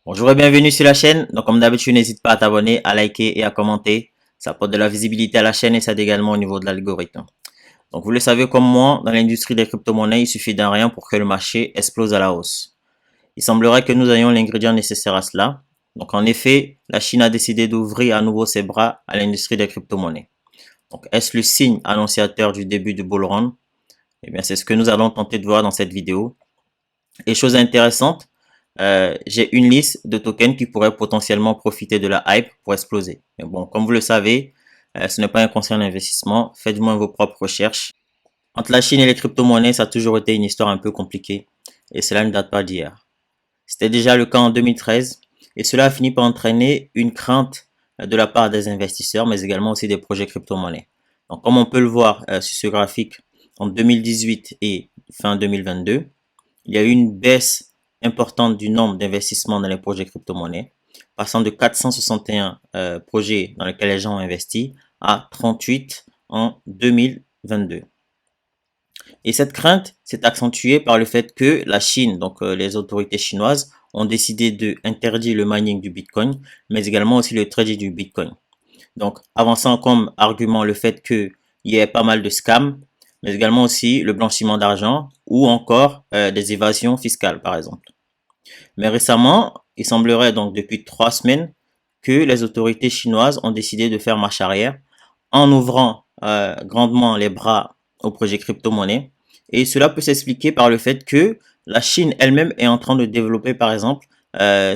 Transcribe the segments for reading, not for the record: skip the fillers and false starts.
Bonjour et bienvenue sur la chaîne. Donc comme d'habitude, n'hésite pas à t'abonner, à liker et à commenter. Ça apporte de la visibilité à la chaîne et ça aide également au niveau de l'algorithme. Donc vous le savez comme moi, dans l'industrie des crypto-monnaies, il suffit d'un rien pour que le marché explose à la hausse. Il semblerait que nous ayons l'ingrédient nécessaire à cela. Donc en effet, la Chine a décidé d'ouvrir à nouveau ses bras à l'industrie des crypto-monnaies. Donc est-ce le signe annonciateur du début du bull run? Eh bien c'est ce que nous allons tenter de voir dans cette vidéo. Et chose intéressante, j'ai une liste de tokens qui pourraient potentiellement profiter de la hype pour exploser. Mais bon, comme vous le savez, ce n'est pas un conseil d'investissement. Faites du moins vos propres recherches. Entre la Chine et les crypto-monnaies, ça a toujours été une histoire un peu compliquée. Et cela ne date pas d'hier. C'était déjà le cas en 2013. Et cela a fini par entraîner une crainte de la part des investisseurs, mais également aussi des projets crypto-monnaies. Donc, comme on peut le voir sur ce graphique, en 2018 et fin 2022, il y a eu une baisse importante du nombre d'investissements dans les projets crypto-monnaies, passant de 461 projets dans lesquels les gens ont investi à 38 en 2022. Et cette crainte s'est accentuée par le fait que la Chine, donc les autorités chinoises, ont décidé de interdire le mining du Bitcoin, mais également aussi le trading du Bitcoin. Donc, avançant comme argument le fait qu'il y ait pas mal de scams, mais également aussi le blanchiment d'argent ou encore des évasions fiscales, par exemple. Mais récemment, il semblerait donc depuis 3 semaines que les autorités chinoises ont décidé de faire marche arrière en ouvrant grandement les bras au projet crypto-monnaie. Et cela peut s'expliquer par le fait que la Chine elle-même est en train de développer, par exemple, sa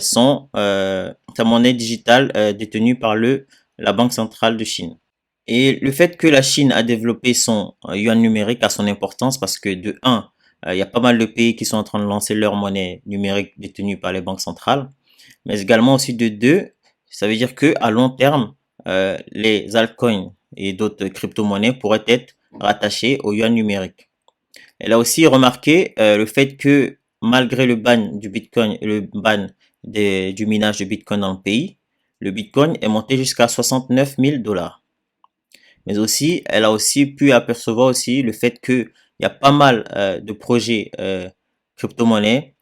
monnaie digitale détenue par la Banque centrale de Chine. Et le fait que la Chine a développé son yuan numérique a son importance parce que de un, il y a pas mal de pays qui sont en train de lancer leur monnaie numérique détenue par les banques centrales, mais également aussi de deux, ça veut dire que à long terme, les altcoins et d'autres crypto-monnaies pourraient être rattachées au yuan numérique. Elle a aussi remarqué le fait que malgré le ban du Bitcoin et le ban du minage de Bitcoin dans le pays, le Bitcoin est monté jusqu'à 69 000 dollars. Mais aussi, elle a aussi pu apercevoir aussi le fait qu'il y a pas mal de projets crypto-monnaies,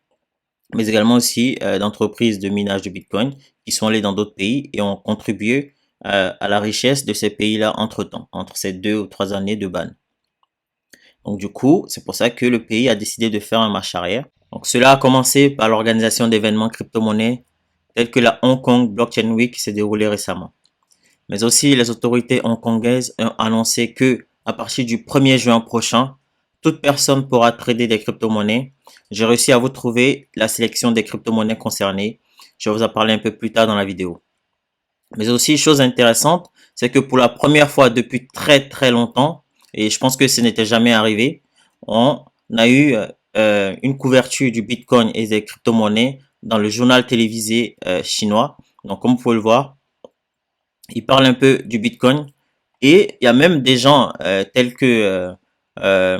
mais également aussi d'entreprises de minage de Bitcoin qui sont allées dans d'autres pays et ont contribué à la richesse de ces pays-là entre-temps, entre ces 2 ou 3 années de ban. Donc du coup, c'est pour ça que le pays a décidé de faire un marche arrière. Donc cela a commencé par l'organisation d'événements crypto-monnaies tels que la Hong Kong Blockchain Week qui s'est déroulée récemment. Mais aussi, les autorités hongkongaises ont annoncé que à partir du 1er juin prochain, toute personne pourra trader des crypto-monnaies. J'ai réussi à vous trouver la sélection des crypto-monnaies concernées. Je vais vous en parler un peu plus tard dans la vidéo. Mais aussi, chose intéressante, c'est que pour la première fois depuis très très longtemps, et je pense que ce n'était jamais arrivé, on a eu une couverture du Bitcoin et des crypto-monnaies dans le journal télévisé chinois. Donc, comme vous pouvez le voir, il parle un peu du Bitcoin et il y a même des gens tels que euh,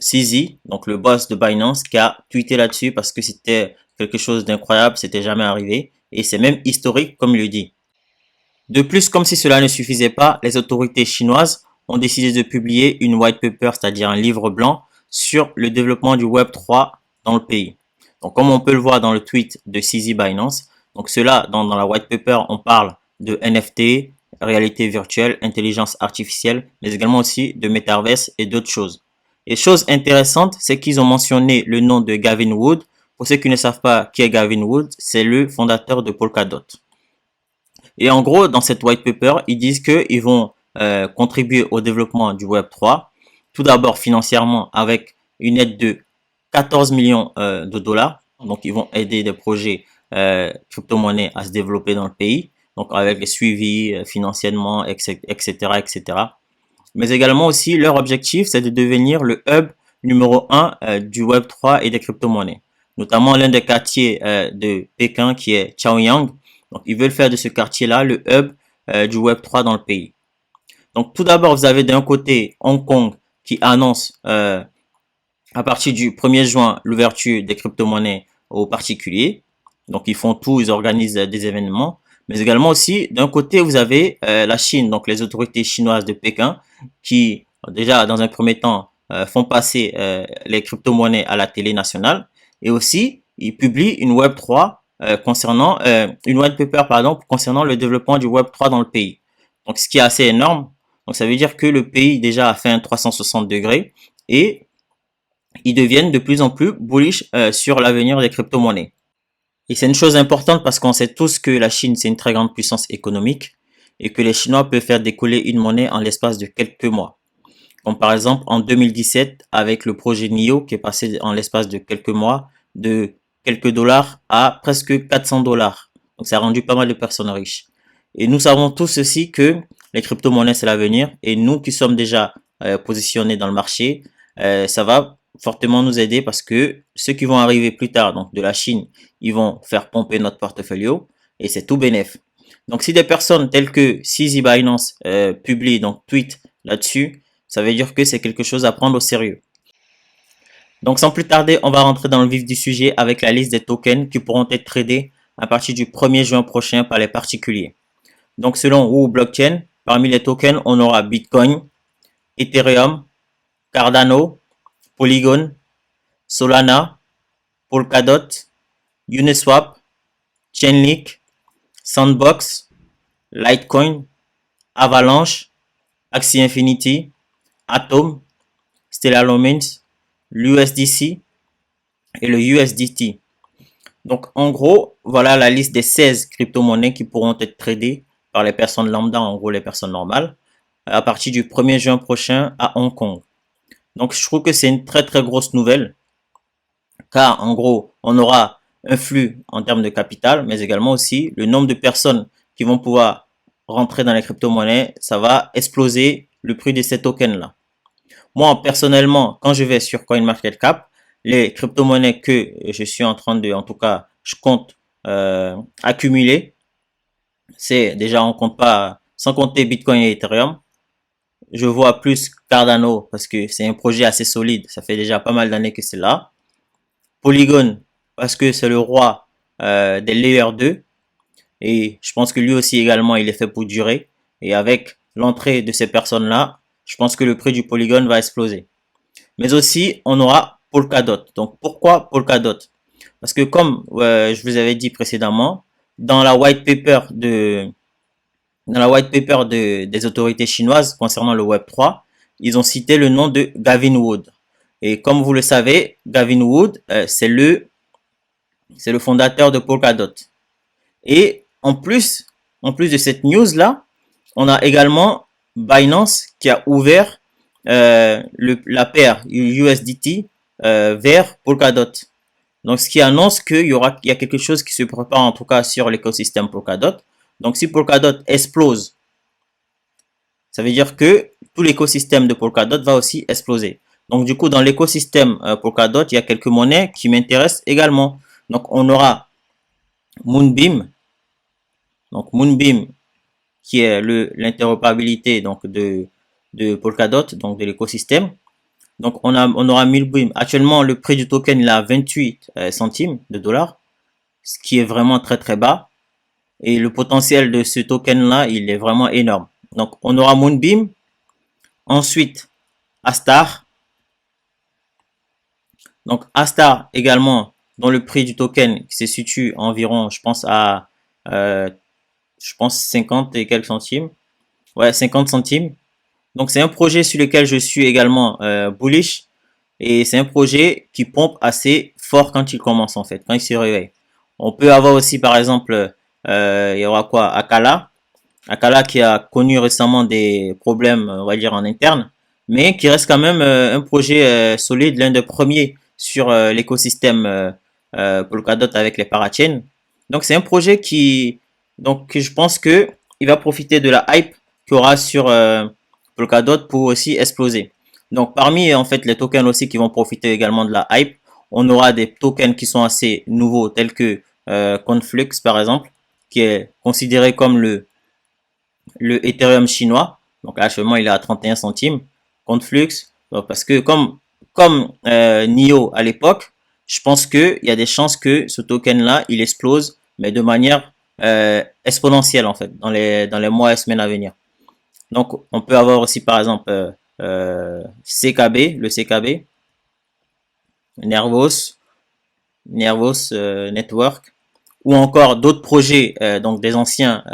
CZ, donc le boss de Binance, qui a tweeté là-dessus parce que c'était quelque chose d'incroyable, c'était jamais arrivé et c'est même historique comme il le dit. De plus, comme si cela ne suffisait pas, les autorités chinoises ont décidé de publier une white paper, c'est-à-dire un livre blanc sur le développement du Web 3 dans le pays. Donc, comme on peut le voir dans le tweet de CZ Binance, donc cela, dans la white paper, on parle de NFT, réalité virtuelle, intelligence artificielle, mais également aussi de metaverse et d'autres choses. Et chose intéressante, c'est qu'ils ont mentionné le nom de Gavin Wood. Pour ceux qui ne savent pas qui est Gavin Wood, c'est le fondateur de Polkadot. Et en gros, dans cette white paper, ils disent qu'ils vont contribuer au développement du Web 3, tout d'abord financièrement avec une aide de 14 millions de dollars. Donc, ils vont aider des projets crypto-monnaies à se développer dans le pays, donc avec les suivis financièrement, etc., etc. Mais également aussi, leur objectif, c'est de devenir le hub numéro un du Web 3 et des crypto-monnaies. Notamment l'un des quartiers de Pékin qui est Chaoyang. Donc, ils veulent faire de ce quartier-là le hub du Web 3 dans le pays. Donc, tout d'abord, vous avez d'un côté Hong Kong qui annonce à partir du 1er juin l'ouverture des crypto-monnaies aux particuliers. Donc, ils font tout, ils organisent des événements. Mais également aussi, d'un côté, vous avez la Chine, donc les autorités chinoises de Pékin, qui déjà, dans un premier temps, font passer les crypto-monnaies à la télé nationale. Et aussi, ils publient une Web 3 concernant une white paper pardon concernant le développement du Web 3 dans le pays. Donc ce qui est assez énorme. Donc ça veut dire que le pays déjà a fait un 360 degrés et ils deviennent de plus en plus bullish sur l'avenir des crypto-monnaies. Et c'est une chose importante parce qu'on sait tous que la Chine, c'est une très grande puissance économique et que les Chinois peuvent faire décoller une monnaie en l'espace de quelques mois. Comme par exemple en 2017 avec le projet NIO qui est passé en l'espace de quelques mois de quelques dollars à presque 400 dollars. Donc ça a rendu pas mal de personnes riches. Et nous savons tous aussi que les crypto-monnaies c'est l'avenir et nous qui sommes déjà positionnés dans le marché, ça va fortement nous aider parce que ceux qui vont arriver plus tard, donc de la Chine, ils vont faire pomper notre portefeuille et c'est tout bénef. Donc si des personnes telles que CZ Binance publient, donc tweet là-dessus, ça veut dire que c'est quelque chose à prendre au sérieux. Donc sans plus tarder, on va rentrer dans le vif du sujet avec la liste des tokens qui pourront être tradés à partir du 1er juin prochain par les particuliers. Donc selon Wu Blockchain, parmi les tokens, on aura Bitcoin, Ethereum, Cardano, Polygon, Solana, Polkadot, Uniswap, Chainlink, Sandbox, Litecoin, Avalanche, Axie Infinity, Atom, Stellar Lumens, l'USDC et le USDT. Donc en gros, voilà la liste des 16 crypto-monnaies qui pourront être tradées par les personnes lambda, en gros les personnes normales, à partir du 1er juin prochain à Hong Kong. Donc je trouve que c'est une très très grosse nouvelle, car en gros, on aura un flux en termes de capital, mais également aussi le nombre de personnes qui vont pouvoir rentrer dans les crypto-monnaies, ça va exploser le prix de ces tokens-là. Moi, personnellement, quand je vais sur CoinMarketCap, les crypto-monnaies que je suis en train de, en tout cas, je compte accumuler, c'est déjà, on compte pas, sans compter Bitcoin et Ethereum, je vois plus Cardano parce que c'est un projet assez solide, ça fait déjà pas mal d'années que c'est là. Polygon parce que c'est le roi des Layer 2 et je pense que lui aussi également il est fait pour durer et avec l'entrée de ces personnes-là, je pense que le prix du Polygon va exploser. Mais aussi, on aura Polkadot. Donc, pourquoi Polkadot? Parce que comme je vous avais dit précédemment, dans la white paper des autorités chinoises concernant le Web 3, ils ont cité le nom de Gavin Wood. Et comme vous le savez, Gavin Wood, c'est le fondateur de Polkadot. Et en plus de cette news là, on a également Binance qui a ouvert la paire USDT vers Polkadot. Donc, ce qui annonce il y a quelque chose qui se prépare en tout cas sur l'écosystème Polkadot. Donc, si Polkadot explose, ça veut dire que tout l'écosystème de Polkadot va aussi exploser. Donc, du coup, dans l'écosystème Polkadot, il y a quelques monnaies qui m'intéressent également. Donc, on aura Moonbeam. Donc, Moonbeam, qui est l'interopérabilité donc de Polkadot, donc de l'écosystème. Donc on aura Moonbeam. Actuellement, le prix du token il est à 28 centimes de dollars, ce qui est vraiment très très bas. Et le potentiel de ce token là, il est vraiment énorme. Donc on aura Moonbeam, ensuite Astar. Donc Astar également, dont le prix du token se situe environ, euh, je pense 50 et quelques centimes. Ouais, 50 centimes. Donc c'est un projet sur lequel je suis également bullish et c'est un projet qui pompe assez fort quand il commence en fait, quand il se réveille. On peut avoir aussi par exemple, il y aura quoi, Akala qui a connu récemment des problèmes, on va dire en interne, mais qui reste quand même un projet solide, l'un des premiers sur l'écosystème Polkadot avec les parachains. Donc c'est un projet que je pense que il va profiter de la hype qu'il y aura sur Polkadot pour aussi exploser. Donc parmi en fait les tokens aussi qui vont profiter également de la hype, on aura des tokens qui sont assez nouveaux tels que Conflux par exemple, qui est considéré comme le Ethereum chinois. Donc là, actuellement, il est à 31 centimes contre Flux. Parce que comme NIO à l'époque, je pense qu'il y a des chances que ce token-là, il explose, mais de manière exponentielle en fait, dans les mois et semaines à venir. Donc, on peut avoir aussi par exemple CKB, le CKB, Nervos Network, ou encore d'autres projets, donc des anciens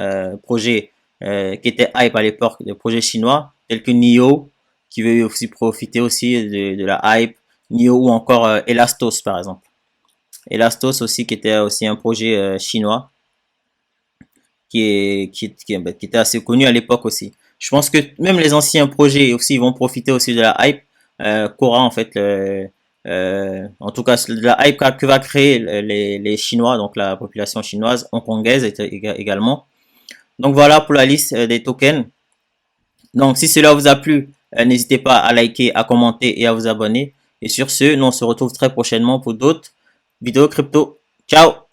projets qui étaient hype à l'époque, des projets chinois, tels que NIO, qui veut aussi profiter aussi de la hype, NIO ou encore Elastos par exemple. Elastos aussi qui était aussi un projet chinois qui était assez connu à l'époque aussi. Je pense que même les anciens projets aussi vont profiter aussi de la hype qu'aura en fait en tout cas de la hype que va créer les Chinois, donc la population chinoise, hongkongaise également. Donc voilà pour la liste des tokens. Donc si cela vous a plu, n'hésitez pas à liker, à commenter et à vous abonner. Et sur ce, nous on se retrouve très prochainement pour d'autres vidéos crypto. Ciao!